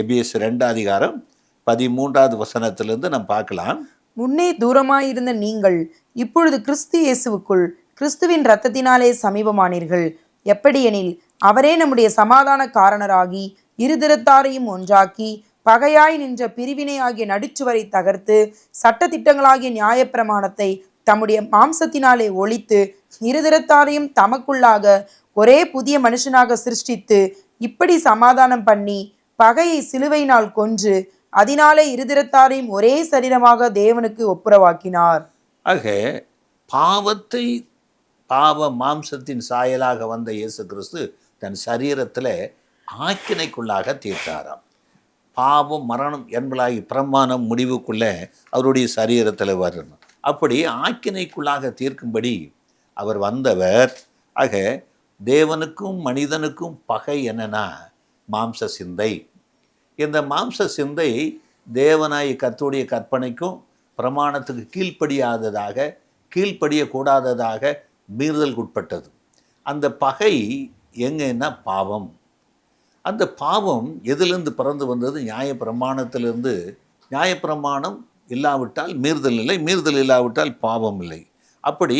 எபேசியர் 2 அதிகாரம் 13வது வசனத்திலிருந்து நம்ம பார்க்கலாம். முன்னே தூரமாயிருந்த நீங்கள் இப்பொழுது கிறிஸ்து இயேசுவுக்குள் கிறிஸ்துவின் இரத்தத்தினாலே சமீபமானீர்கள். எப்படியெனில் அவரே நம்முடைய சமாதான காரணராகி இருதிறத்தாரையும் ஒன்றாக்கி பகையாய் நின்ற பிரிவினை ஆகிய நடுச்சுவரை தகர்த்து சட்டதிட்டங்களாகிய நியாயப்பிரமாணத்தை தம்முடைய மாம்சத்தினாலே ஒழித்து இருதிறத்தாரையும் தமக்குள்ளாக ஒரே புதிய மனுஷனாக சிருஷ்டித்து இப்படி சமாதானம் பண்ணி பகையை சிலுவையினால் கொன்று அதனாலே இருதிறத்தாரையும் ஒரே சரீரமாக தேவனுக்கு ஒப்புரவாக்கினார். ஆக பாவத்தை பாவ மாம்சத்தின் சாயலாக வந்த இயேசு கிறிஸ்து தன் சரீரத்தில் ஆக்கினைக்குள்ளாக தீர்த்தாராம். பாவம் மரணம் என்பதாகி பிரமாணம் முடிவுக்குள்ளே அவருடைய சரீரத்தில் வரணும். அப்படி ஆக்கினைக்குள்ளாக தீர்க்கும்படி அவர் வந்தவர். ஆக தேவனுக்கும் மனிதனுக்கும் பகை என்னன்னா மாம்ச சிந்தை. இந்த மாம்ச சிந்தை தேவனாய் கர்த்தருடைய கற்பனைக்கும் பிரமாணத்துக்கு கீழ்ப்படியக்கூடாததாக மீறுதலுக்கு உட்பட்டது. அந்த பகை எங்கன்னா பாவம். அந்த பாவம் எதிலிருந்து பிறந்து வந்தது? நியாயப்பிரமாணத்திலிருந்து. நியாயப்பிரமாணம் இல்லாவிட்டால் மீறுதல் இல்லை, மீறுதல் இல்லாவிட்டால் பாவம் இல்லை. அப்படி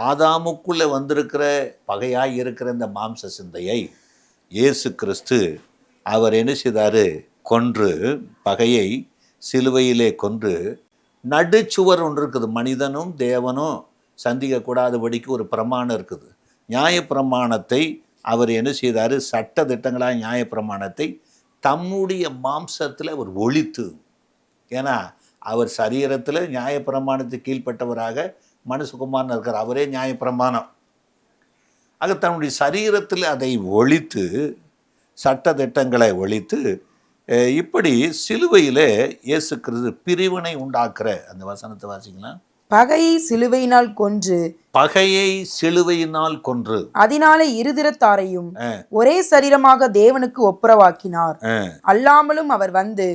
ஆதாமுக்குள்ளே வந்திருக்கிற பகையாய் இருக்கிற இந்த மாம்ச சிந்தையை இயேசு கிறிஸ்து அவர் என்ன செய்தார்? கொன்று, பகையை சிலுவையிலே கொன்று, நடுச்சுவர் ஒன்று இருக்குது. மனிதனும் தேவனும் சந்திக்கக்கூடாதபடிக்கு ஒரு பிரமாணம் இருக்குது. நியாயப்பிரமாணத்தை அவர் என்ன செய்தார்? சட்ட திட்டங்களாக நியாயப்பிரமாணத்தை தம்முடைய மாம்சத்தில் அவர் ஒழித்து, ஏன்னா அவர் சரீரத்தில் நியாயப்பிரமாணத்துக்கு கீழ்ப்பட்டவராக மனுஷகுமாரன் இருக்கிறார். அவரே நியாயப்பிரமாணம். ஆக தன்னுடைய சரீரத்தில் அதை ஒழித்து, சட்ட திட்டங்களை ஒழித்து, இப்படி சிலுவையில் இயேசு கிறிஸ்து பிரிவினை உண்டாக்குற அந்த வசனத்தை வாசிக்கலாம். பகையை சிலுவையினால் கொன்று, பகையை சிலுவையினால் கொன்று அதனாலே இருதிறத்தாரையும் ஒரே சரீரமாக தேவனுக்கு ஒப்புரவாக்கினார். அல்லாமலும் அவர் வந்து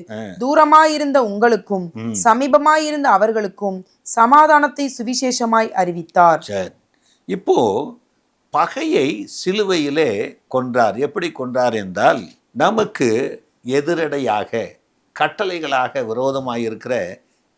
தூரமாயிருந்த உங்களுக்கும் சமீபமாயிருந்த அவர்களுக்கும் சமாதானத்தை சுவிசேஷமாய் அறிவித்தார். இப்போ பகையை சிலுவையிலே கொன்றார். எப்படி கொன்றார் என்றால், நமக்கு எதிரடையாக கட்டளைகளாக விரோதமாயிருக்கிற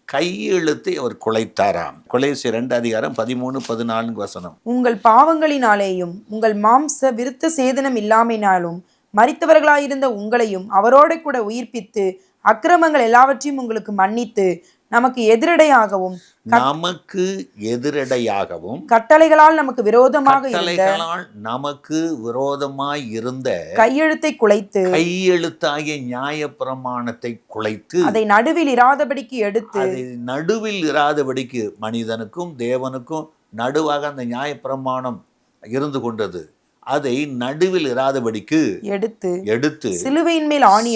கையெழுத்தை அவர் குலைத்தாராம். கொலேசியர் 2 அதிகாரம் 13-14 வசனம். உங்கள் பாவங்களினாலேயும் உங்கள் மாம்ச விருத்த சேதனம் இல்லாமையினாலும் மரித்தவர்களாயிருந்த உங்களையும் அவரோட கூட உயிர்ப்பித்து அக்கிரமங்கள் எல்லாவற்றையும் உங்களுக்கு மன்னித்து நமக்கு எதிரடையாகவும் கட்டளைகளால் நமக்கு விரோதமாய் இருந்த கையெழுத்தை குலைத்து, கையெழுத்தாகிய நியாயப்பிரமாணத்தை குலைத்து அதை நடுவில் இராதபடிக்கு மனிதனுக்கும் தேவனுக்கும் நடுவாக அந்த நியாயப்பிரமாணம் இருந்து கொண்டது. அதை நடுவில் இராதபடிக்கு எடுத்து சிலுவையின் மேலே ஆணி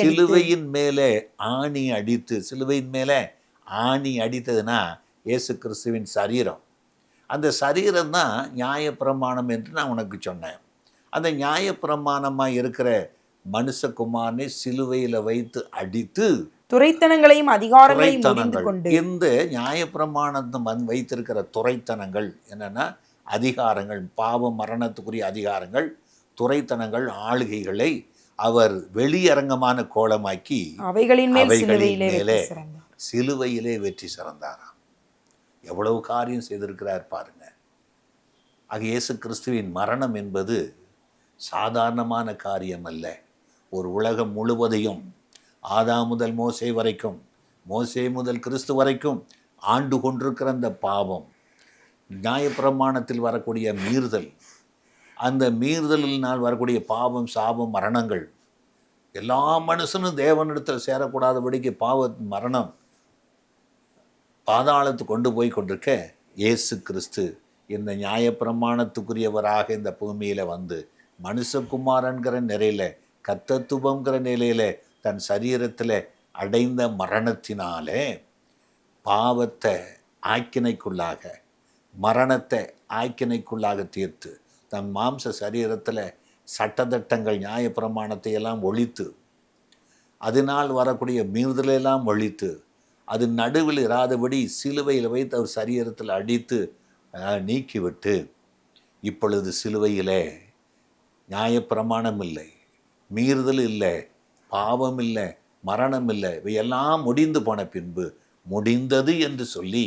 அடித்து, சிலுவையின் மேலே ஆணி அடித்ததுன்னா இயேசு கிறிஸ்துவின் சரீரம். அந்த சரீரம் தான் நியாயப்பிரமாணம் என்று நான் உனக்கு சொன்னேன். அந்த நியாயப்பிரமாணமாக இருக்கிற மனுஷகுமாரனை சிலுவையில் வைத்து அடித்து துரைத்தனங்களையும் அதிகாரங்களையும் இந்த நியாயப்பிரமாணத்தை வைத்திருக்கிற துரைத்தனங்கள் என்னன்னா அதிகாரங்கள், பாவ மரணத்துக்குரிய அதிகாரங்கள், துரைத்தனங்கள், ஆளுகைகளை அவர் வெளியரங்கமான கோலமாக்கி அவைகளின் மேலே சிலுவையிலே வெற்றி சிறந்தாராம். எவ்வளவு காரியம் செய்திருக்கிறார் பாருங்க. ஆக இயேசு கிறிஸ்துவின் மரணம் என்பது சாதாரணமான காரியம் அல்ல. ஒரு உலகம் முழுவதையும் ஆதாம் முதல் மோசே வரைக்கும், மோசே முதல் கிறிஸ்து வரைக்கும் ஆண்டு கொண்டிருக்கிற அந்த பாவம், நியாயப்பிரமாணத்தில் வரக்கூடிய மீறுதல், அந்த மீறுதலினால் வரக்கூடிய பாவம், சாபம், மரணங்கள், எல்லா மனுஷனும் தேவனிடத்தில் சேரக்கூடாதபடிக்கு மரணம் பாதாளத்துக்கு கொண்டு போய் கொண்டிருக்க இயேசு கிறிஸ்து இந்த நியாயப்பிரமாணத்துக்குரியவராக இந்த பூமியில் வந்து மனுஷகுமாரன்கிற நிலையில், கர்த்தத்துவங்கிற நிலையில் தன் சரீரத்தில் அடைந்த மரணத்தினாலே பாவத்தை ஆக்கினைக்குள்ளாக, மரணத்தை ஆக்கினைக்குள்ளாக தீர்த்து தன் மாம்ச சரீரத்தில் சட்டத்திட்டங்கள் நியாயப்பிரமாணத்தை எல்லாம் ஒழித்து, அதனால் வரக்கூடிய மீறுதலெல்லாம் ஒழித்து, அது நடுவில் இராதபடி சிலுவையில் வைத்து அவர் சரீரத்தில் அடித்து நீக்கிவிட்டு, இப்பொழுது சிலுவையிலே நியாயப்பிரமாணம் இல்லை, மீறுதல் இல்லை, பாவம் இல்லை, மரணம் இல்லை, இவையெல்லாம் முடிந்து போன பின்பு முடிந்தது என்று சொல்லி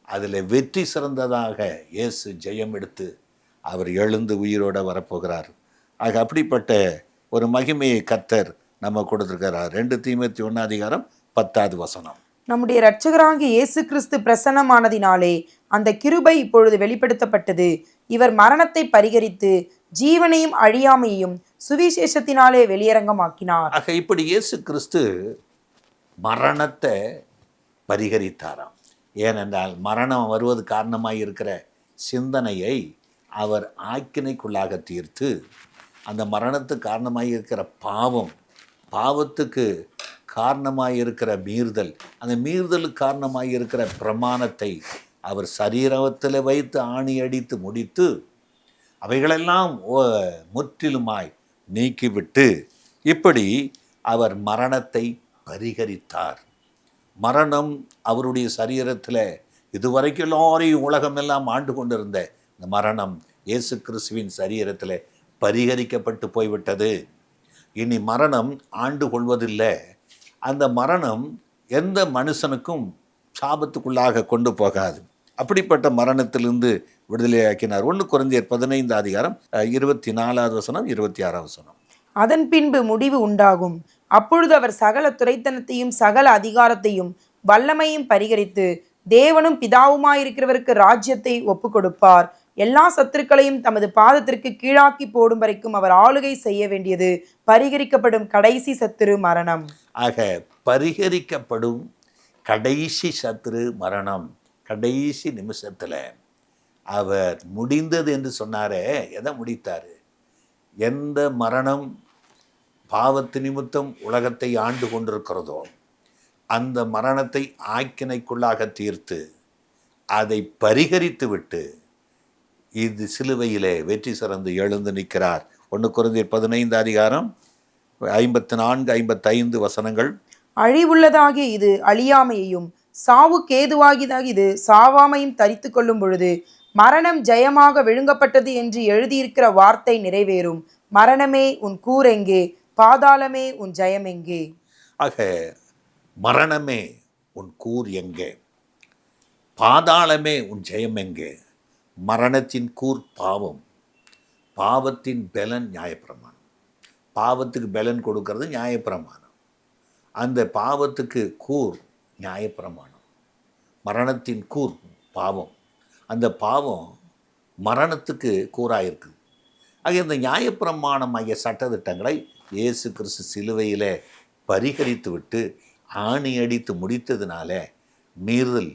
அதில் வெற்றி சிறந்ததாக இயேசு ஜெயம் எடுத்து அவர் எழுந்து உயிரோடு வரப்போகிறார். ஆக அப்படிப்பட்ட ஒரு மகிமையை கர்த்தர் நம்ம கொடுத்துருக்கிறார். 2 தீமோத்தேயு 1:10. நம்முடைய இரட்சகராகிய இயேசு கிறிஸ்து பிரசன்னமானதினாலே அந்த கிருபை இப்பொழுது வெளிப்படுத்தப்பட்டது. இவர் மரணத்தை பரிகரித்து ஜீவனையும் அழியாமையையும் சுவிசேஷத்தினாலே வெளியரங்கமாக்கினார். ஆக இப்படி இயேசு கிறிஸ்து மரணத்தை பரிகரித்தாராம். ஏனென்றால் மரணம் வருவது காரணமாக இருக்கிற சிந்தனையை அவர் ஆக்கினைக்குள்ளாக தீர்த்து, அந்த மரணத்துக்கு காரணமாக இருக்கிற பாவத்துக்கு காரணமாக இருக்கிற மீறுதல், அந்த மீறுதலுக்கு காரணமாக இருக்கிற பிரமாணத்தை அவர் சரீரத்தில் வைத்து ஆணி அடித்து முடித்து அவைகளெல்லாம் முற்றிலுமாய் நீக்கிவிட்டு இப்படி அவர் மரணத்தை பரிகரித்தார். மரணம் அவருடைய சரீரத்தில் இதுவரைக்கும் எல்லாரையும் உலகமெல்லாம் ஆண்டு கொண்டிருந்த இந்த மரணம் இயேசு கிறிஸ்துவின் சரீரத்தில் பரிகரிக்கப்பட்டு போய்விட்டது. இனி மரணம் ஆண்டு கொள்வதில்லை. அந்த மரணம் எந்த மனுஷனுக்கும் சாபத்துக்குள்ளாக கொண்டு போகாது. அப்படிப்பட்ட மரணத்திலிருந்து விடுதலையாக்கினார். 1 கொரிந்தியர் 15:24, 26. அதன் பின்பு முடிவு உண்டாகும். அப்பொழுது அவர் சகல துரைத்தனத்தையும் சகல அதிகாரத்தையும் வல்லமையும் பரிகரித்து தேவனும் பிதாவுமாயிருக்கிறவருக்கு ராஜ்யத்தை ஒப்பு கொடுப்பார். எல்லா சத்துருக்களையும் தமது பாதத்திற்கு கீழாக்கி போடும் வரைக்கும் அவர் ஆளுகை செய்ய வேண்டியது பரிகரிக்கப்படும் கடைசி சத்துரு மரணம். ஆக பரிகரிக்கப்படும் கடைசி சத்துரு மரணம். கடைசி நிமிஷத்தில் அவர் முடிந்தது என்று சொன்னாரே, எதை முடித்தார்? எந்த மரணம் பாவத்து நிமித்தம் உலகத்தை ஆண்டு கொண்டிருக்கிறதோ அந்த மரணத்தை ஆக்கினைக்குள்ளாக தீர்த்து அதை பரிகரித்து விட்டு இது சிலுவையிலே வெற்றி சிறந்து எழுந்து நிற்கிறார். 1 கொரிந்தியர் 15:54-55. அழிவுள்ளதாகிய இது அழியாமையையும் சாவுக்கு ஏதுவாகியதாக இது சாவாமையும் தரித்து கொள்ளும் பொழுது மரணம் ஜெயமாக விழுங்கப்பட்டது என்று எழுதியிருக்கிற வார்த்தை நிறைவேறும். மரணமே உன் கூர் எங்கே? பாதாளமே உன் ஜெயம் எங்கே? ஆக மரணமே உன் கூர் எங்கே? பாதாளமே உன் ஜெயம் எங்கே? மரணத்தின் கூர் பாவம், பாவத்தின் பலன் நியாயப்பிரமாணம். பாவத்துக்கு பலன் கொடுக்கறது நியாயப்பிரமாணம். அந்த பாவத்துக்கு கூர் நியாயப்பிரமாணம். மரணத்தின் கூர் பாவம். அந்த பாவம் மரணத்துக்கு கூறாயிருக்கு. ஆக இந்த நியாயப்பிரமாணம் ஆகிய சட்டத்திட்டங்களை இயேசு கிறிஸ்து சிலுவையில் பரிகரித்து விட்டு ஆணி அடித்து முடித்ததுனால மீறுதல்,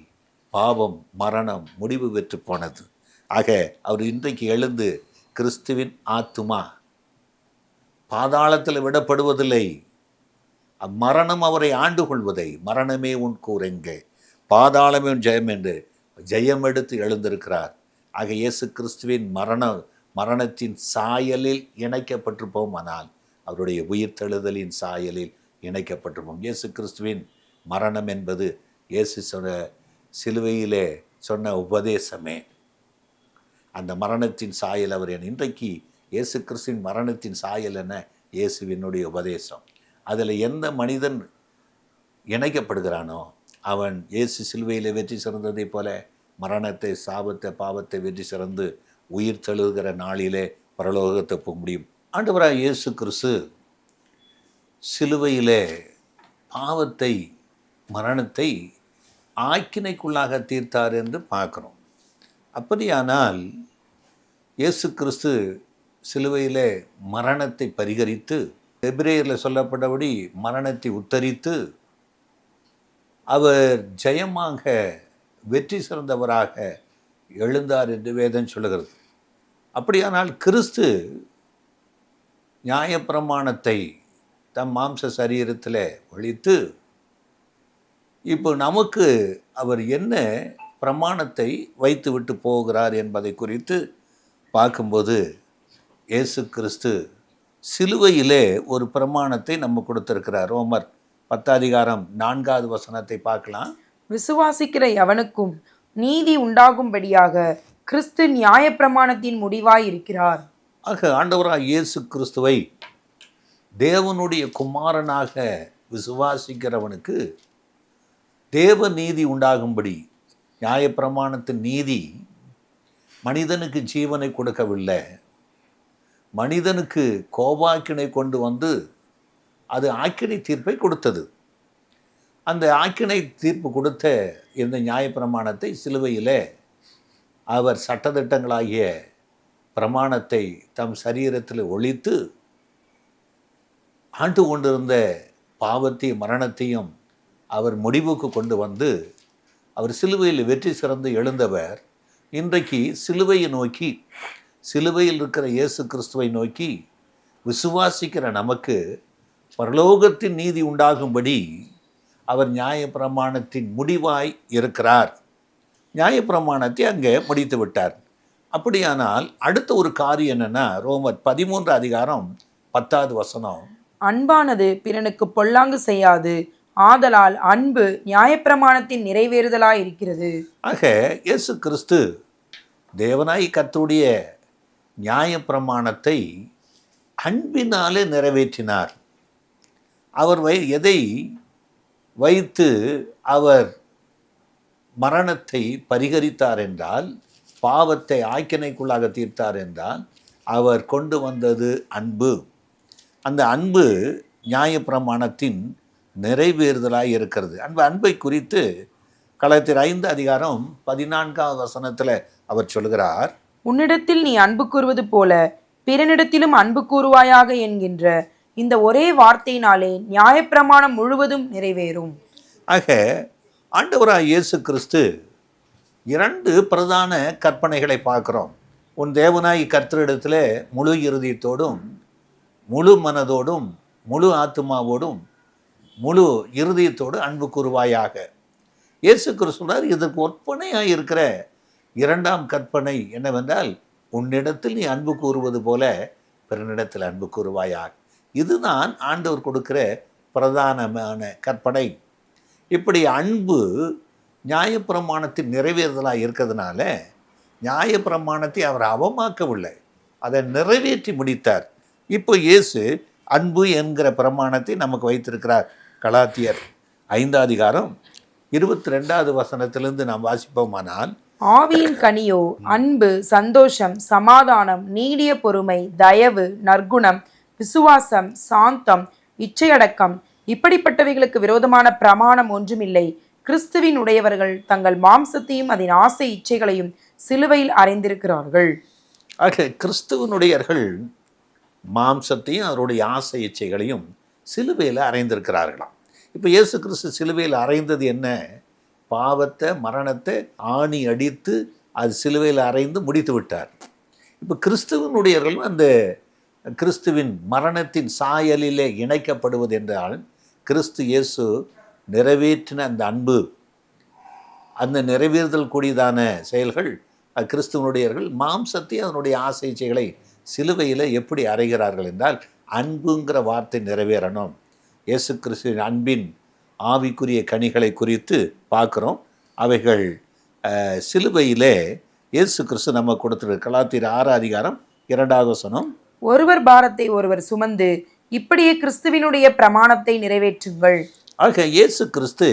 பாவம், மரணம் முடிவு பெற்று போனது. ஆக அவர் இன்றைக்கு எழுந்து கிறிஸ்துவின் ஆத்துமா பாதாளத்தில் விடப்படுவதில்லை. மரணம் அவரை ஆண்டு கொள்வதை மரணமே உன் கூரெங்கே, பாதாளமே உன் ஜெயம் என்று ஜெயம் எடுத்து எழுந்திருக்கிறார். ஆக இயேசு கிறிஸ்துவின் மரணத்தின் சாயலில் இணைக்கப்பட்டிருப்போமானால் அவருடைய உயிர்த்தெழுதலின் சாயலில் இணைக்கப்பட்டிருப்போம். இயேசு கிறிஸ்துவின் மரணம் என்பது இயேசு சிலுவையிலே சொன்ன உபதேசமே. அந்த மரணத்தின் சாயல் அவர் இன்றைக்கு இயேசு கிறிஸ்துவின் மரணத்தின் சாயல் என்ன? இயேசுவினுடைய உபதேசம். அதில் எந்த மனிதன் இணைக்கப்படுகிறானோ அவன் இயேசு சிலுவையில் வெற்றி சிறந்ததை போல மரணத்தை, சாபத்தை, பாவத்தை வெற்றி சிறந்து உயிர் தெழுகிற நாளிலே பரலோகத்தை போக முடியும். ஆண்டவராக இயேசு கிறிஸ்து சிலுவையிலே பாவத்தை, மரணத்தை ஆக்கினைக்குள்ளாக தீர்த்தார் என்று பார்க்குறோம். அப்படியானால் இயேசு கிறிஸ்து சிலுவையிலே மரணத்தை பரிகரித்து, எபிரேயரில் சொல்லப்பட்டபடி மரணத்தை உத்தரித்து அவர் ஜெயமாக வெற்றி சிறந்தவராக எழுந்தார் என்று வேதம் சொல்லுகிறது. அப்படியானால் கிறிஸ்து நியாயப்பிரமாணத்தை தம் மாம்ச சரீரத்தில் ஒழித்து இப்போ நமக்கு அவர் என்ன பிரமாணத்தை வைத்து விட்டு போகிறார் என்பதை குறித்து பார்க்கும்போது இயேசு கிறிஸ்து சிலுவையிலே ஒரு பிரமாணத்தை நம்ம கொடுத்திருக்கிறார். ரோமர் 10:4 பார்க்கலாம். விசுவாசிக்கிற எவனுக்கும் நீதி உண்டாகும்படியாக கிறிஸ்து நியாயப்பிரமாணத்தின் முடிவாய் இருக்கிறார். ஆக ஆண்டவராக இயேசு கிறிஸ்துவை தேவனுடைய குமாரனாக விசுவாசிக்கிறவனுக்கு தேவ நீதி உண்டாகும்படி, நியாயப்பிரமாணத்தின் நீதி மனிதனுக்கு ஜீவனை கொடுக்கவில்லை, மனிதனுக்கு கோபாக்கினை கொண்டு வந்து அது ஆக்கினை தீர்ப்பை கொடுத்தது. அந்த ஆக்கினை தீர்ப்பு கொடுத்த இந்த நியாயப்பிரமாணத்தை சிலுவையிலே அவர் சட்டதிட்டங்களாகிய பிரமாணத்தை தம் சரீரத்தில் ஒழித்து ஆண்டு கொண்டிருந்த பாவத்தையும் மரணத்தையும் அவர் முடிவுக்கு கொண்டு வந்து அவர் சிலுவையில் வெற்றி சிறந்து எழுந்தவர் இன்றைக்கு சிலுவையை நோக்கி, சிலுவையில் இருக்கிற இயேசு கிறிஸ்துவை நோக்கி விசுவாசிக்கிற நமக்கு பரலோகத்தின் நீதி உண்டாகும்படி அவர் நியாயப்பிரமாணத்தின் முடிவாய் இருக்கிறார். நியாயப்பிரமாணத்தை அங்கே முடித்து விட்டார். அப்படியானால் அடுத்த ஒரு காரியம் என்னன்னா, ரோமர் 13:10 அன்பானது பிறனுக்கு பொல்லாங்கு செய்யாது, ஆதலால் அன்பு நியாயப்பிரமாணத்தின் நிறைவேறுதலாய் இருக்கிறது. ஆக இயேசு கிறிஸ்து தேவனாய் கர்த்தருடைய நியாயப்பிரமாணத்தை அன்பினாலே நிறைவேற்றினார். அவர் எதை வைத்து அவர் மரணத்தை பரிகரித்தார் என்றால், பாவத்தை ஆக்கினைக்குள்ளாக தீர்த்தார் என்றால், அவர் கொண்டு வந்தது அன்பு. அந்த அன்பு நியாயப்பிரமாணத்தின் நிறைவேறுதலாய் இருக்கிறது. அன்பை குறித்து கலாத்தியர் 5:14 அவர் சொல்கிறார், உன்னிடத்தில் நீ அன்பு கூறுவது போல பிறனிடத்திலும் அன்பு கூறுவாயாக என்கின்ற இந்த ஒரே வார்த்தையினாலே நியாயப்பிரமாணம் முழுவதும் நிறைவேறும். ஆக ஆண்டவராய் இயேசு கிறிஸ்து 2 பிரதான கற்பனைகளை பார்க்குறோம். உன் தேவனாய் கர்த்தரிடத்தில் முழு இருதயத்தோடும் முழு மனதோடும் முழு ஆத்துமாவோடும் முழு இருதயத்தோடு அன்பு கூறுவாயாக. இயேசு கிறிஸ்துவார் இதற்கு ஒப்பனையாக இருக்கிற 2ஆம் கற்பனை என்னவென்றால், உன்னிடத்தில் நீ அன்பு கூறுவது போல பிறனிடத்தில் அன்பு கூறுவாயாக. இதுதான் ஆண்டவர் கொடுக்கிற பிரதானமான கற்பனை. இப்படி அன்பு நியாயப்பிரமாணத்தின் நிறைவேறுதலாக இருக்கிறதுனால நியாயப்பிரமாணத்தை அவர் அவமாக்கவில்லை, அதை நிறைவேற்றி முடித்தார். இப்போ இயேசு அன்பு என்கிற பிரமாணத்தை நமக்கு வைத்திருக்கிறார். கலாத்தியர் 5:22 நாம் வாசிப்போமானால், ஆவியின் கனியோ அன்பு, சந்தோஷம், சமாதானம், நீடிய பொறுமை, தயவு, நற்குணம், விசுவாசம், சாந்தம், இச்சையடக்கம், இப்படிப்பட்டவைகளுக்கு விரோதமான பிரமாணம் ஒன்றுமில்லை. கிறிஸ்துவின் உடையவர்கள் தங்கள் மாம்சத்தையும் அதன் ஆசை இச்சைகளையும் சிலுவையில் அறைந்திருக்கிறார்கள். ஆக கிறிஸ்துவனுடையர்கள் மாம்சத்தையும் அவருடைய ஆசை இச்சைகளையும் சிலுவையில் அறைந்திருக்கிறார்களாம். இப்போ இயேசு கிறிஸ்து சிலுவையில் அறைந்தது என்ன? பாவத்தை மரணத்தை ஆணி அடித்து அது சிலுவையில் அறைந்து முடித்து விட்டார். இப்போ கிறிஸ்துவனுடையர்கள் அந்த கிறிஸ்துவின் மரணத்தின் சாயலிலே இணைக்கப்படுவது என்றால், கிறிஸ்து இயேசு நிறைவேற்றின அந்த அன்பு, அந்த நிறைவேறுதல் கூடியதான செயல்கள் கிறிஸ்துவனுடையர்கள் மாம்சத்தை அதனுடைய ஆசை இச்சைகளை சிலுவையில் எப்படி அறைகிறார்கள் என்றால், அன்புங்கிற வார்த்தை நிறைவேறணும். இயேசு கிறிஸ்துவின் அன்பின் ஆவிக்குரிய கனிகளை குறித்து பார்க்குறோம். அவைகள் சிலுவையிலே இயேசு கிறிஸ்து நம்ம கொடுத்துருக்கு. கலாத்தியர் 6:2 ஒருவர் பாரத்தை ஒருவர் சுமந்து இப்படியே கிறிஸ்துவினுடைய பிரமாணத்தை நிறைவேற்றுங்கள். ஆக இயேசு கிறிஸ்து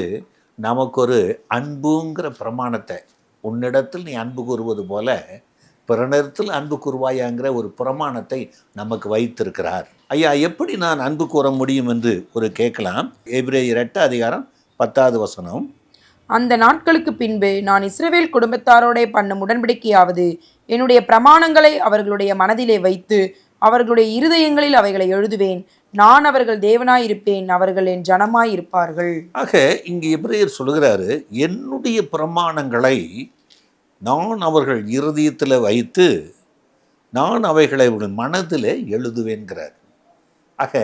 நமக்கு ஒரு அன்புங்கிற பிரமாணத்தை, உன்னிடத்தில் நீ அன்பு கூறுவது போல பிறனிடத்தில் அன்பு கூறுவாயாங்கிற ஒரு பிரமாணத்தை நமக்கு வைத்திருக்கிறார். ஐயா, எப்படி நான் அன்பு கூற முடியும் என்று ஒரு கேட்கலாம். எபிரேயர் 8:10 அந்த நாட்களுக்கு பின்பு நான் இஸ்ரவேல் குடும்பத்தாரோட பண்ணும் உடன்படிக்கையாவது, என்னுடைய பிரமாணங்களை அவர்களுடைய மனதிலே வைத்து அவர்களுடைய இருதயங்களில் அவைகளை எழுதுவேன். நான் அவர்கள் தேவனாயிருப்பேன், அவர்கள் என் ஜனமாயிருப்பார்கள். ஆக இங்கு எபிரேயர் சொல்கிறாரு, என்னுடைய பிரமாணங்களை நான் அவர்கள் இருதயத்தில் வைத்து நான் அவைகளை அவர்கள் மனதில் எழுதுவேன்கிறார். ஆக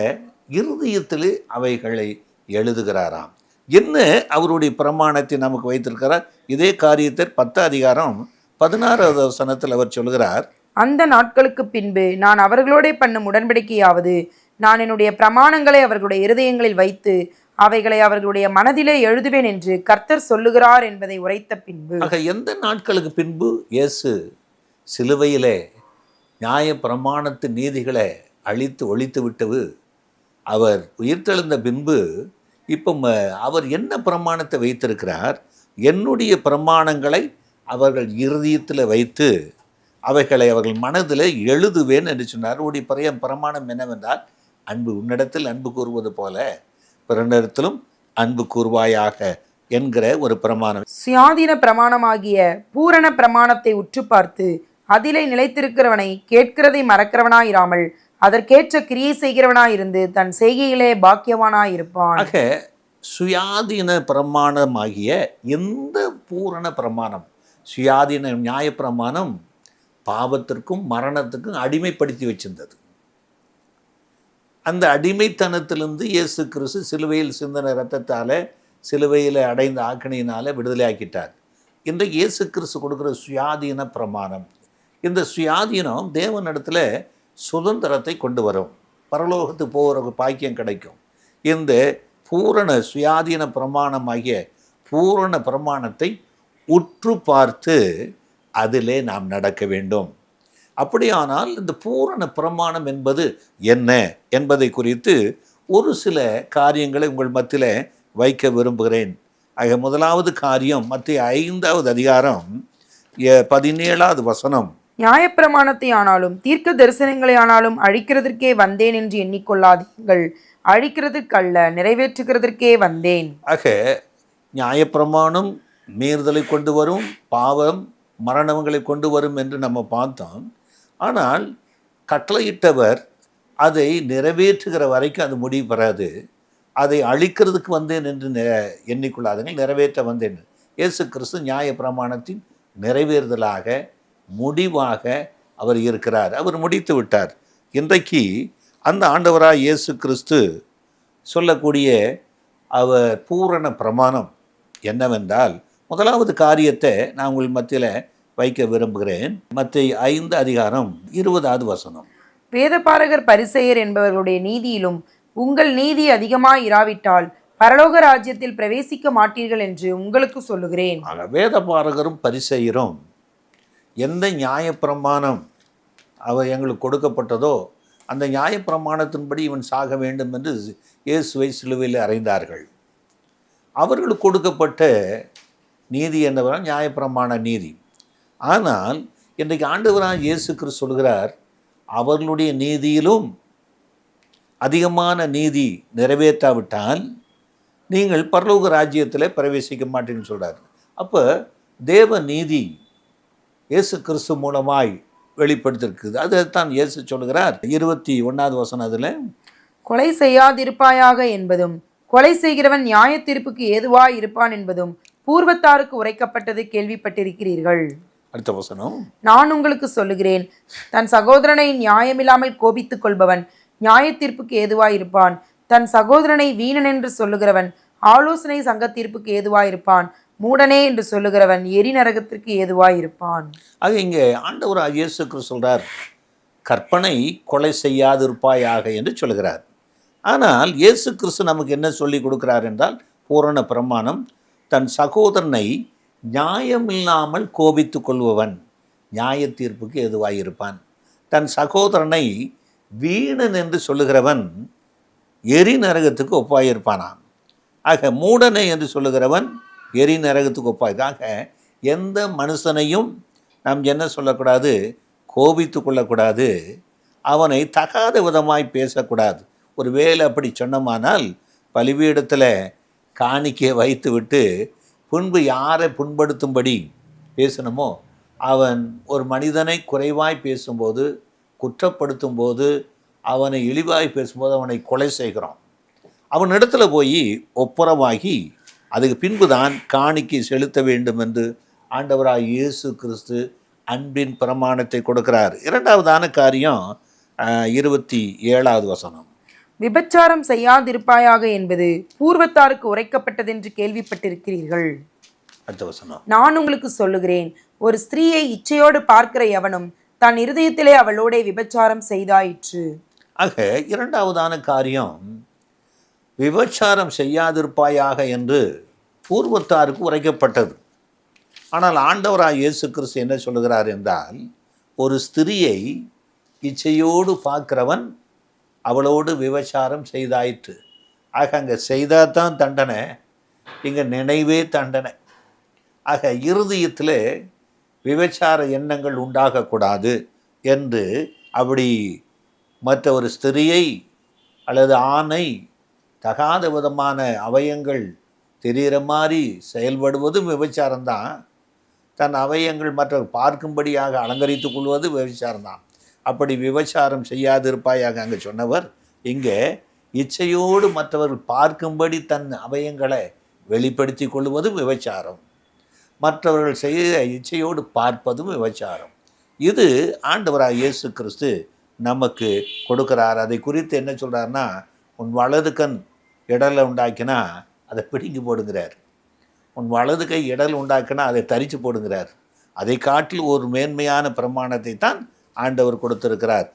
இருதயத்தில் அவைகளை எழுதுகிறாராம். என்ன அவருடைய பிரமாணத்தை நமக்கு வைத்திருக்கிறார்? இதே காரியத்தை 10:16 அவர் சொல்கிறார், அந்த நாட்களுக்கு பின்பு நான் அவர்களோட பண்ணும் உடன்படிக்கையாவது, நான் என்னுடைய பிரமாணங்களை அவர்களுடைய இருதயங்களில் வைத்து அவைகளை அவர்களுடைய மனதிலே எழுதுவேன் என்று கர்த்தர் சொல்லுகிறார் என்பதை உரைத்த பின்பு. ஆக எந்த நாட்களுக்கு பின்பு? இயேசு சிலுவையிலே நியாய பிரமாணத்து நீதிகளை அழித்து ஒழித்து விட்டது அவர் உயிர்த்தெழுந்த பின்பு இப்போ அவர் என்ன பிரமாணத்தை வைத்திருக்கிறார்? என்னுடைய பிரமாணங்களை அவர்கள் இருதயத்தில் வைத்து அவைகளை அவர்கள் மனதில் எழுதுவேன் என்று சொன்னார். அவருடைய பிரமாணம் என்னவென்றால், அன்பு, உன்னிடத்தில் அன்பு கூறுவது போல பிறனிடத்திலும் அன்பு கூறுவாயாக என்கிற ஒரு பிரமாணம். சுயாதீன பிரமாணமாகிய பூரண பிரமாணத்தை உற்று பார்த்து அதிலே நிலைத்திருக்கிறவனை கேட்கிறதை மறக்கிறவனாயிராமல் அதற்கேற்ற கிரியை செய்கிறவனாயிருந்து தன் செய்கையிலே பாக்கியவானாயிருப்பான். ஆக சுயாதீன பிரமாணமாகிய எந்த பூரண பிரமாணம், சுயாதீன நியாய பிரமாணம் பாவத்திற்கும் மரணத்துக்கும் அடிமைப்படுத்தி வச்சிருந்தது. அந்த அடிமைத்தனத்திலிருந்து இயேசு கிறிஸ்து சிலுவையில் சிந்தின இரத்தத்தால், சிலுவையில் அடைந்த ஆக்கினையினால் விடுதலை ஆக்கிட்டார். இன்றைக்கு இயேசு கிறிஸ்து கொடுக்குற சுயாதீன பிரமாணம், இந்த சுயாதீனம் தேவனிடத்தில் சுதந்திரத்தை கொண்டு வரும். பரலோகத்துக்கு போகிற பாக்கியம் கிடைக்கும். இந்த பூரண சுயாதீன பிரமாணமாகிய பூரண பிரமாணத்தை உற்று பார்த்து அதிலே நாம் நடக்க வேண்டும். அப்படியானால் இந்த பூரண பிரமாணம் என்பது என்ன என்பதை குறித்து ஒரு சில காரியங்களை உங்கள் மத்தியில் வைக்க விரும்புகிறேன். ஆக முதலாவது காரியம் மத்திய 5வது அதிகாரம் 17வது வசனம். நியாயப்பிரமாணத்தை ஆனாலும் தீர்க்க தரிசனங்களை ஆனாலும் அழிக்கிறதற்கே வந்தேன் என்று எண்ணிக்கொள்ளாதீர்கள், அழிக்கிறதுக்கல்ல நிறைவேற்றுகிறதற்கே வந்தேன். ஆக நியாயப்பிரமாணம் மீறுதலை கொண்டு வரும், பாவம் மரணங்களை கொண்டு வரும் என்று நம்ம பார்த்தோம். ஆனால் கட்டளையிட்டவர் அதை நிறைவேற்றுகிற வரைக்கும் அது முடிவு பெறாது. அதை அழிக்கிறதுக்கு வந்தேன் என்று எண்ணிக்கொள்ளாதீர்கள், நிறைவேற்ற வந்தேன். இயேசு கிறிஸ்து நியாய பிரமாணத்தின் நிறைவேறுதலாக முடிவாக அவர் இருக்கிறார். அவர் முடித்து விட்டார். இன்றைக்கு அந்த ஆண்டவராக இயேசு கிறிஸ்து சொல்லக்கூடிய அவர் பூரண பிரமாணம் என்னவென்றால், முதலாவது காரியத்தை நான் உங்கள் மத்தியில் வைக்க விரும்புகிறேன். மத்தேயு 5 அதிகாரம் 20வது வசனம். வேதபாரகர் பரிசேயர் என்பவர்களுடைய நீதியிலும் உங்கள் நீதி அதிகமாய் இராவிட்டால் பரலோக ராஜ்யத்தில் பிரவேசிக்க மாட்டீர்கள் என்று உங்களுக்கு சொல்லுகிறேன். வேதபாரகரும் பரிசேயரும் எந்த நியாயப்பிரமாணம் எங்களுக்கு கொடுக்கப்பட்டதோ அந்த நியாயப்பிரமாணத்தின்படி இவன் சாக வேண்டும் என்று இயேசுவை சிலுவையில் அறைந்தார்கள். அவர்களுக்கு கொடுக்கப்பட்ட நீதி என்னவென்றால் நியாயப்பிரமாண நீதி. ஆனால் இன்றைக்கு ஆண்டவராக இயேசு கிறிஸ்து சொல்கிறார், அவர்களுடைய நீதியிலும் அதிகமான நீதி நிறைவேற்றாவிட்டால் நீங்கள் பரலோக ராஜ்யத்தில் பிரவேசிக்க மாட்டீங்கன்னு சொல்கிறார். அப்போ தேவ நீதி இயேசு கிறிஸ்து மூலமாய் வெளிப்படுத்திருக்குது. அதைத்தான் இயேசு சொல்கிறார் 21வது வசனம். அதில் கொலை செய்யாதிருப்பாயாக என்பதும் கொலை செய்கிறவன் நியாய தீர்ப்புக்கு ஏதுவாய் இருப்பான் என்பதும் பூர்வத்தாருக்கு உரைக்கப்பட்டது கேள்விப்பட்டிருக்கிறீர்கள். அடுத்த வசனம். நான் உங்களுக்கு சொல்லுகிறேன், தன் சகோதரனை நியாயமில்லாமல் கோபித்துக் கொள்பவன் நியாய தீர்ப்புக்கு ஏதுவாய் இருப்பான். தன் சகோதரனை வீணன் என்று சொல்லுகிறவன் ஆலோசனை சங்க தீர்ப்புக்கு ஏதுவாய் இருப்பான். மூடனே என்று சொல்லுகிறவன் எரி நரகத்திற்கு ஏதுவாய் இருப்பான். ஆக இங்கே ஆண்டவராக இயேசு கிறிஸ்து சொல்கிறார், கற்பனை கொலை செய்யாதிருப்பாயாக என்று சொல்கிறார். ஆனால் இயேசு கிறிஸ்து நமக்கு என்ன சொல்லி கொடுக்கிறார் என்றால், பூரண பிரமாணம், தன் சகோதரனை நியாயமில்லாமல் கோபித்து கொள்பவன் நியாய தீர்ப்புக்கு எதுவாய் இருப்பான். தன் சகோதரனை வீணன் என்று சொல்லுகிறவன் எரி நரகத்துக்கு ஒப்பாயிருப்பானாம். ஆக மூடனை என்று சொல்லுகிறவன் எரி நரகத்துக்கு ஒப்பாயிருக்காக எந்த மனுஷனையும் நாம் என்ன சொல்லக்கூடாது, கோபித்து கொள்ளக்கூடாது, அவனை தகாத விதமாய் பேசக்கூடாது. ஒரு வேளை அப்படி சொன்னமானால் பலிபீடத்தில் காணிக்கையை வைத்து விட்டு பின்பு யாரை புண்படுத்தும்படி பேசணுமோ அவன் ஒரு மனிதனை குறைவாய் பேசும்போது, குற்றப்படுத்தும் போது, அவனை இழிவாய் பேசும்போது அவனை கொலை செய்கிறோம். அவன் இடத்துல போய் ஒப்புரவாகி அதுக்கு பின்பு தான் காணிக்கை செலுத்த வேண்டும் என்று ஆண்டவராக இயேசு கிறிஸ்து அன்பின் பிரமாணத்தை கொடுக்கிறார். இரண்டாவதான காரியம் 27வது வசனம். விபச்சாரம் செய்யாதிருப்பாயாக என்பது பூர்வத்தாருக்கு உரைக்கப்பட்டதென்று கேள்விப்பட்டிருக்கிறீர்கள். அடுத்த வசனம். நான் உங்களுக்கு சொல்லுகிறேன், ஒரு ஸ்திரீயை இச்சையோடு பார்க்கிற எவனும் தன் இருதயத்திலே அவளோட விபச்சாரம் செய்தாயிற்று. ஆக இரண்டாவதான காரியம் விபச்சாரம் செய்யாதிருப்பாயாக என்று பூர்வத்தாருக்கு உரைக்கப்பட்டது. ஆனால் ஆண்டவராக இயேசு கிறிஸ்து என்ன சொல்லுகிறார் என்றால், ஒரு ஸ்திரியை இச்சையோடு பார்க்கிறவன் அவளோடு விபச்சாரம் செய்தாயிற்று. ஆக அங்கே செய்தால் தான் தண்டனை, இங்கே நினைவே தண்டனை. ஆக இருதயத்தில் விபச்சார எண்ணங்கள் உண்டாகக்கூடாது என்று அப்படி மற்ற ஒரு ஸ்திரியை அல்லது ஆணை தகாத விதமான அவயங்கள் தெரிகிற மாதிரி செயல்படுவதும் விபச்சாரம்தான். தன் அவயங்கள் மற்றவர் பார்க்கும்படியாக அலங்கரித்து கொள்வது விபச்சாரம்தான். அப்படி விபச்சாரம் செய்யாதிருப்பாயாக அங்கே சொன்னவர் இங்கே இச்சையோடு மற்றவர்கள் பார்க்கும்படி தன் அவயங்களை வெளிப்படுத்தி கொள்வதும் விபச்சாரம், மற்றவர்கள் செய்ய இச்சையோடு பார்ப்பதும் விபச்சாரம். இது ஆண்டவராக இயேசு கிறிஸ்து நமக்கு கொடுக்குறார். அதை குறித்து என்ன சொல்கிறாருன்னா, உன் வலது கண் இடலை உண்டாக்கினா அதை பிடுங்கி போடுங்கிறார், உன் வலது கை இடல் உண்டாக்கினா அதை தரித்து போடுங்கிறார். அதை காட்டில் ஒரு மேன்மையான பிரமாணத்தை தான் ஆண்டவர் கொடுத்திருக்கிறார்.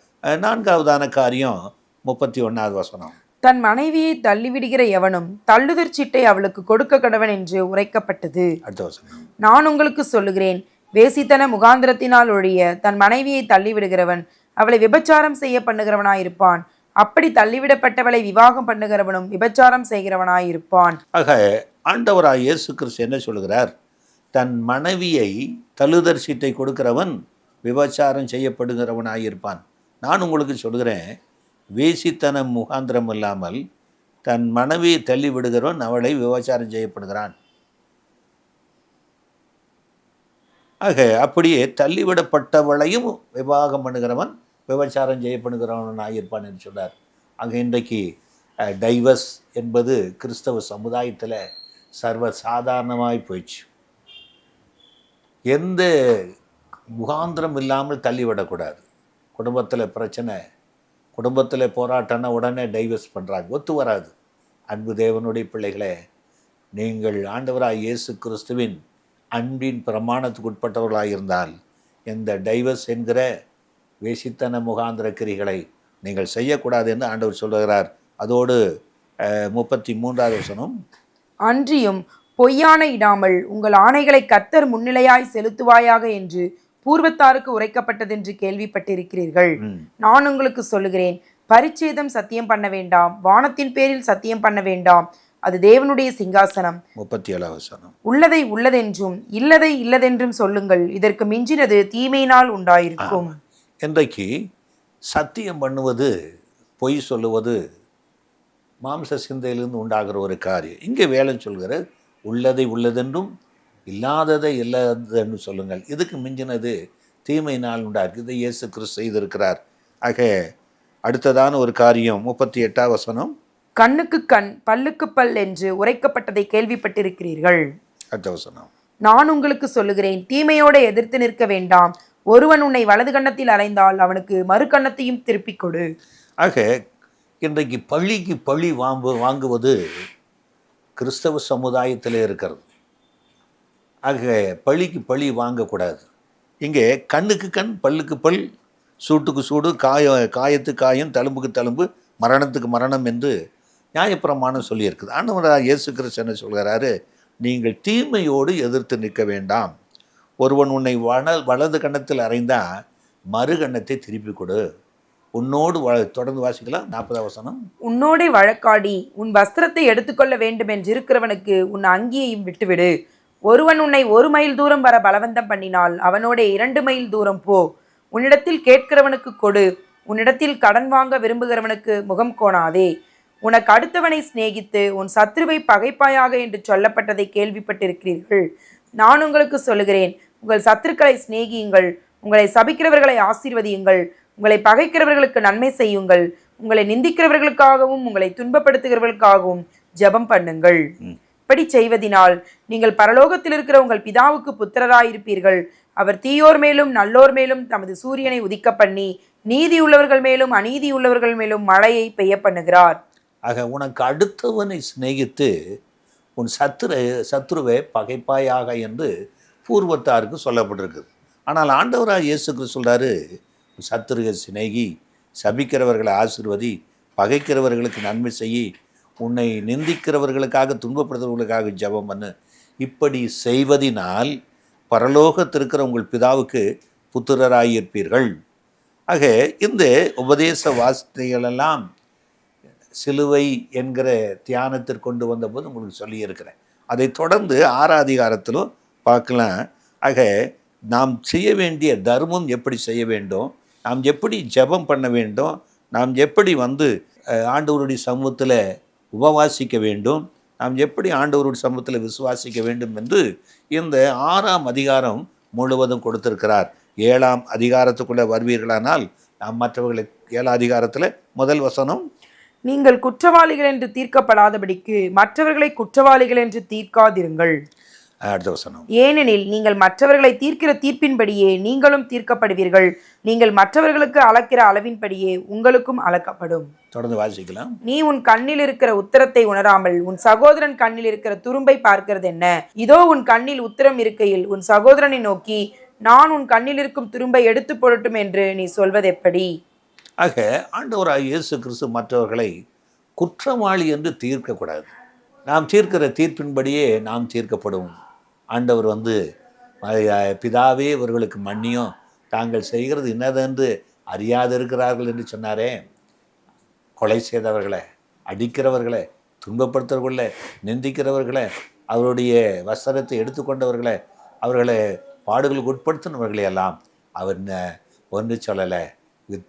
4ஆவதான காரியம் 31வது வசனம். தன் மனைவியை தள்ளிவிடுகிற எவனும் தள்ளுதற் சீட்டை அவளுக்கு கொடுக்க கடவன் என்று உரைக்கப்பட்டது. அடுத்த வசனம். நான் உங்களுக்கு சொல்லுகிறேன், வேசித்தன முகாந்திரத்தினால் ஒழிய தன் மனைவியை தள்ளிவிடுகிறவன் அவளை விபச்சாரம் செய்ய பண்ணுகிறவனாயிருப்பான். அப்படி தள்ளிவிடப்பட்டவளை விவாகம் பண்ணுகிறவனும் விபச்சாரம் செய்கிறவனாயிருப்பான். ஆக ஆண்டவராக இயேசு கிறிஸ்து என்ன சொல்கிறார்? தன் மனைவியை தள்ளுதற் சீட்டை கொடுக்கிறவன் விபச்சாரம் செய்யப்படுகிறவனாயிருப்பான். நான் உங்களுக்கு சொல்கிறேன், வேசித்தனம் முகாந்திரம் இல்லாமல் தன் மனைவியை தள்ளி விடுகிறவன் அவளை விபச்சாரம் செய்யப்படுகிறான். ஆக அப்படியே தள்ளிவிடப்பட்டவளையும் விவாகம் பண்ணுகிறவன் விபச்சாரம் செய்யப்படுகிறவன் ஆகியிருப்பான் என்று சொன்னார். அங்கே இன்றைக்கு டைவர்ஸ் என்பது கிறிஸ்தவ சமுதாயத்தில் சர்வ சாதாரணமாய் போயிடுச்சு. எந்த முகாந்திரம் இல்லாமல் தள்ளிவிடக்கூடாது. குடும்பத்தில் பிரச்சனை, குடும்பத்தில் போராட்டம்னா உடனே டைவர்ஸ் பண்ணுறாங்க, ஒத்து வராது. அன்பு தேவனுடைய பிள்ளைகளே, நீங்கள் ஆண்டவராக இயேசு கிறிஸ்துவின் அன்பின் பிரமாணத்துக்கு உட்பட்டவர்களாக இருந்தால் இந்த டைவர்ஸ் என்கிற வேசித்தன முகாந்திர கிரிகளை நீங்கள் செய்யக்கூடாது என்று ஆண்டவர் சொல்லுகிறார். அதோடு 33வது வசனம். அன்றியும் பொய்யானை இடாமல் உங்கள் ஆணைகளை கர்த்தர் முன்னிலையாய் செலுத்துவாயாக என்று பூர்வத்தாருக்கு உரைக்கப்பட்டதென்று கேள்விப்பட்டிருக்கிறீர்கள். நான் உங்களுக்கு சொல்லுகிறேன், பரிச்சேதம் சத்தியம் பண்ண வேண்டாம், வானத்தின் பேரில் சத்தியம் பண்ண வேண்டாம், அது தேவனுடைய சிங்காசனம். 37வது வசனம். உள்ளதை உள்ளதென்றும் இல்லதை இல்லதென்றும் சொல்லுங்கள், இதற்கு மிஞ்சினது தீமையினால் உண்டாயிருக்கும். இன்றைக்கு சத்தியம் பண்ணுவது, பொய் சொல்லுவது மாம்ச சிந்தையிலிருந்து உண்டாகிற ஒரு காரியம். இங்கே வேலை சொல்கிற உள்ளதை உள்ளதென்றும் இல்லாததை இல்லாதென்று சொல்லுங்கள், இதுக்கு மிஞ்சினது தீமையினால் உண்டாயிருக்கு. இதை இயேசு கிறிஸ்து செய்திருக்கிறார். ஆக அடுத்ததான ஒரு காரியம் 38வது வசனம். கண்ணுக்கு கண் பல்லுக்கு பல் என்று உரைக்கப்பட்டதை கேள்விப்பட்டிருக்கிறீர்கள். அடுத்த வசனம். நான் உங்களுக்கு சொல்லுகிறேன், தீமையோடு எதிர்த்து நிற்க வேண்டாம். ஒருவன் உன்னை வலது கன்னத்தில் அறைந்தால் அவனுக்கு மறு கன்னத்தையும் திருப்பிக் கொடு. ஆக இன்றைக்கு பழிக்கு பழி வாங்குவது கிறிஸ்தவ சமுதாயத்தில் இருக்கிறது. ஆக பழிக்கு பழி வாங்கக்கூடாது. இங்கே கண்ணுக்கு கண் பல்லுக்கு பல், சூட்டுக்கு சூடு, காயத்துக்கு காயம், தழும்புக்கு தழும்பு, மரணத்துக்கு மரணம் என்று நியாயப்பிரமாணம் சொல்லியிருக்குது. ஆண்டவராக இயேசு கிறிஸ்து என்ன சொல்கிறாரு? நீங்கள் தீமையோடு எதிர்த்து நிற்க வேண்டாம். ஒருவன் உன்னை வலது கன்னத்தில் அறைந்தால் மறு கன்னத்தை திருப்பி கொடு. உன்னோடு தொடர்ந்து வாசிக்கலாம். 40வது வசனம். உன்னோடே வழக்காடி உன் வஸ்திரத்தை எடுத்துக்கொள்ள வேண்டும் என்று இருக்கிறவனுக்கு உன் அங்கியையும் விட்டுவிடு. ஒருவன் உன்னை 1 மைல் தூரம் வர பலவந்தம் பண்ணினால் அவனோட 2 மைல் தூரம் போ. உன்னிடத்தில் கேட்கிறவனுக்கு கொடு, உன்னிடத்தில் கடன் வாங்க விரும்புகிறவனுக்கு முகம் கோணாதே. உனக்கு அடுத்தவனை சிநேகித்து உன் சத்ருவை பகைப்பாயாக என்று சொல்லப்பட்டதை கேள்விப்பட்டிருக்கிறீர்கள். நான் உங்களுக்கு சொல்லுகிறேன், உங்கள் சத்துருக்களை சிநேகியுங்கள், உங்களை சபிக்கிறவர்களை ஆசீர்வதியுங்கள், உங்களை பகைக்கிறவர்களுக்கு நன்மை செய்யுங்கள், உங்களை நிந்திக்கிறவர்களுக்காகவும் உங்களை துன்பப்படுத்துகிறவர்களுக்காகவும் ஜெபம் பண்ணுங்கள். இப்படி செய்வதினால் நீங்கள் பரலோகத்தில் இருக்கிற உங்கள் பிதாவுக்கு புத்திரராயிருப்பீர்கள். அவர் தீயோர் மேலும் நல்லோர் மேலும் தமது சூரியனை உதிக்க பண்ணி நீதி உள்ளவர்கள் மேலும் அநீதி உள்ளவர்கள் மேலும் மழையை பெய்ய பண்ணுகிறார். ஆக உனக்கு அடுத்தவனை சிநேகித்து உன் சத்ருவை பகைப்பாயாக என்று பூர்வத்தாருக்கு சொல்லப்பட்டிருக்குது. ஆனால் ஆண்டவராக இயேசு கிறிஸ்து சொல்கிறாரு, சத்துருவை சிநேகி, சபிக்கிறவர்களை ஆசீர்வதி, பகைக்கிறவர்களுக்கு நன்மை செய்யி, உன்னை நிந்திக்கிறவர்களுக்காக துன்பப்படுத்துறவர்களுக்காக ஜெபம் பண்ணு. இப்படி செய்வதினால் பரலோகத்திருக்கிற உங்கள் பிதாவுக்கு புத்திரராயிருப்பீர்கள். ஆக இந்த உபதேச வார்த்தைகளெல்லாம் சிலுவை என்கிற தியானத்திற்கு கொண்டு வந்தபோது உங்களுக்கு சொல்லியிருக்கிறேன். அதை தொடர்ந்து 6ஆம் அதிகாரத்திலும் பார்க்கலாம். ஆக நாம் செய்ய வேண்டிய தர்மம் எப்படி செய்ய வேண்டும், நாம் எப்படி ஜெபம் பண்ண வேண்டும், நாம் எப்படி ஆண்டவருடைய சமூகத்தில் உபவாசிக்க வேண்டும், நாம் எப்படி ஆண்டவருடைய சமூகத்தில் விசுவாசிக்க வேண்டும் என்று இந்த 6ஆம் அதிகாரம் முழுவதும் கொடுத்திருக்கிறார். 7ஆம் அதிகாரத்துக்குள்ளே வருவீர்களானால் நாம் மற்றவர்களை 7ஆம் அதிகாரத்தில் முதல் வசனம், நீங்கள் குற்றவாளிகள் என்று தீர்க்கப்படாதபடிக்கு மற்றவர்களை குற்றவாளிகள் என்று தீர்க்காதிருங்கள். அடுத்த வசனம், ஏனெனில் நீங்கள் மற்றவர்களை தீர்க்கிற தீர்ப்பின்படியே நீங்களும் தீர்க்கப்படுவீர்கள், நீங்கள் மற்றவர்களுக்கு அளக்கிற அளவின்படியே உங்களுக்கும் அளக்கப்படும். தொடர்ந்து வாசிக்கலாம். நீ உன் கண்ணில் இருக்கிற உத்தரத்தை உணராமல் உன் சகோதரன் கண்ணில் இருக்கிற துரும்பை பார்க்கிறது என்ன? இதோ உன் கண்ணில் உத்தரம் இருக்கையில் உன் சகோதரனை நோக்கி நான் உன் கண்ணில் இருக்கும் துரும்பை எடுத்து போடட்டும் என்று நீ சொல்வது எப்படி? ஆக ஆண்டவராகிய இயேசு கிறிஸ்து மற்றவர்களை குற்றவாளி என்று தீர்க்கக்கூடாது. நாம் தீர்க்கிற தீர்ப்பின்படியே நாம் தீர்க்கப்படும். ஆண்டவர் பிதாவே இவர்களுக்கு மன்னியும், தாங்கள் செய்கிறது இன்னதென்று அறியாதிருக்கிறார்கள் என்று சொன்னாரே. கொலை செய்தவர்களை, அடிக்கிறவர்களை, துன்பப்படுத்துறவர்களை, நிந்திக்கிறவர்களை, அவருடைய வஸ்திரத்தை எடுத்துக்கொண்டவர்களை, அவர்களை பாடுகளுக்கு உட்படுத்தினவர்களை எல்லாம் அவர் ஒன்று சொல்லலை.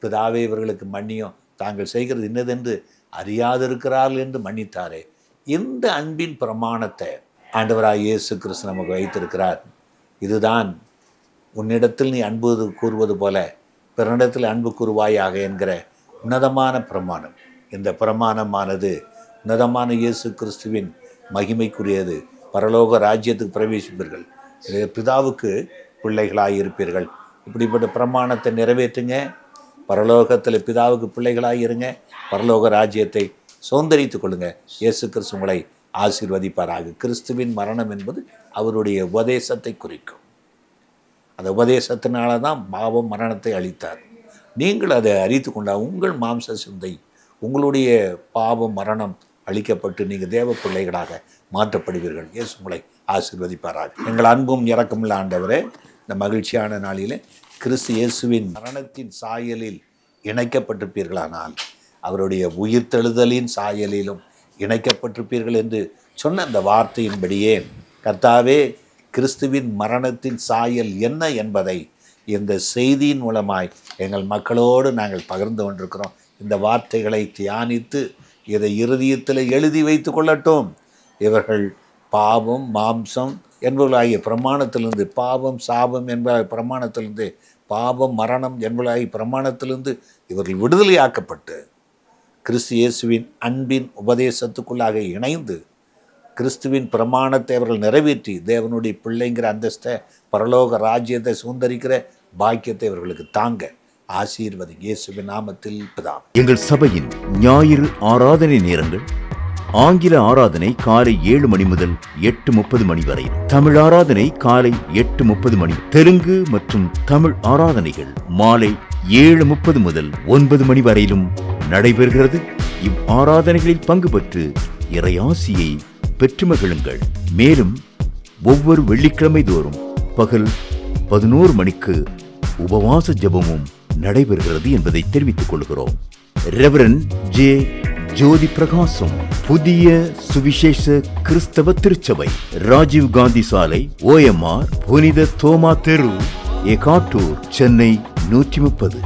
பிதாவே இவர்களுக்கு மன்னியும், தாங்கள் செய்கிறது இன்னதென்று அறியாதிருக்கிறார்கள் என்று மன்னித்தாரே. இந்த அன்பின் பிரமாணத்தை ஆண்டவராக இயேசு கிறிஸ்து நமக்கு வைத்திருக்கிறார். இதுதான் உன்னிடத்தில் நீ அன்பு கூறுவது போல பிறனிடத்தில் அன்பு கூறுவாயாக என்கிற உன்னதமான பிரமாணம். இந்த பிரமாணமானது உன்னதமான இயேசு கிறிஸ்துவின் மகிமைக்குரியது. பரலோக ராஜ்யத்துக்கு பிரவேசிப்பீர்கள், பிதாவுக்கு பிள்ளைகளாக இருப்பீர்கள். இப்படிப்பட்ட பிரமாணத்தை நிறைவேற்றுங்க. பரலோகத்தில் பிதாவுக்கு பிள்ளைகளாக இருங்க. பரலோக ராஜ்யத்தை சுதந்தரித்துக் கொள்ளுங்க. இயேசு கிறிஸ்து உங்களை ஆசீர்வதிப்பாராக. கிறிஸ்துவின் மரணம் என்பது அவருடைய உபதேசத்தை குறிக்கும். அந்த உபதேசத்தினால தான் பாவம் மரணத்தை அளித்தார். நீங்கள் அதை அறித்து கொண்டால் உங்கள் மாம்ச சிந்தை, உங்களுடைய பாவம் மரணம் அளிக்கப்பட்டு நீங்கள் தேவ பிள்ளைகளாக மாற்றப்படுவீர்கள். இயேசு உங்களை ஆசீர்வதிப்பாராக. எங்கள் அன்பும் இரக்கமுள்ள ஆண்டவரே, இந்த மகிழ்ச்சியான நாளில் கிறிஸ்து இயேசுவின் மரணத்தின் சாயலில் இணைக்கப்பட்டிருப்பீர்களானால் அவருடைய உயிர்த்தெழுதலின் சாயலிலும் இணைக்கப்பட்டிருப்பீர்கள் என்று சொன்ன அந்த வார்த்தையின்படியே கர்த்தாவே, கிறிஸ்துவின் மரணத்தின் சாயல் என்ன என்பதை இந்த செய்தியின் மூலமாய் எங்கள் மக்களோடு நாங்கள் பகிர்ந்து கொண்டிருக்கிறோம். இந்த வார்த்தைகளை தியானித்து இதை இருதயத்தில் எழுதி வைத்து கொள்ளட்டும். இவர்கள் பாவம் மாம்சம் என்பவர்களாகிய பிரமாணத்திலிருந்து, பாவம் சாபம் என்ப பிரமாணத்திலிருந்து, பாவம் மரணம் என்பவர்களாகிய பிரமாணத்திலிருந்து இவர்கள் விடுதலையாக்கப்பட்டு கிறிஸ்து இயேசுவின் அன்பின் உபதேசத்துக்குள்ளாக இணைந்து கிறிஸ்துவின் பிரமாணத்தை அவர்கள் நிறைவேற்றி தேவனுடைய பிள்ளைங்கிற அந்தஸ்தை, பரலோக ராஜ்யத்தை சுதந்தரிக்கிற பாக்கியத்தை அவர்களுக்கு தாங்க ஆசீர்வதி. இயேசுவின் நாமத்தில் பிதாவே. எங்கள் சபையின் ஞாயிறு ஆராதனை நேரங்கள்: ஆங்கில ஆராதனை காலை 7 மணி முதல் 8:30 மணி வரை, தமிழ் ஆராதனை காலை 8:30 மணி, தெலுங்கு மற்றும் தமிழ் ஆராதனைகள் மாலை 7:30 முதல் 9 மணி வரையிலும் நடைபெறுகிறது. இவ் ஆராதனைகளில் பங்கு பெற்று இறையாசியை பெற்று மகிழுங்கள். மேலும் ஒவ்வொரு வெள்ளிக்கிழமை தோறும் பகல் 11 மணிக்கு உபவாச ஜெபமும் நடைபெறுகிறது என்பதை தெரிவித்துக் கொள்கிறோம். Reverend J. ஜோதி பிரகாசம், புதிய சுவிசேஷ கிறிஸ்தவ திருச்சபை, ராஜீவ் காந்தி சாலை, OMR, புனித தோமா தெரு, எகாட்டூர், சென்னை 130.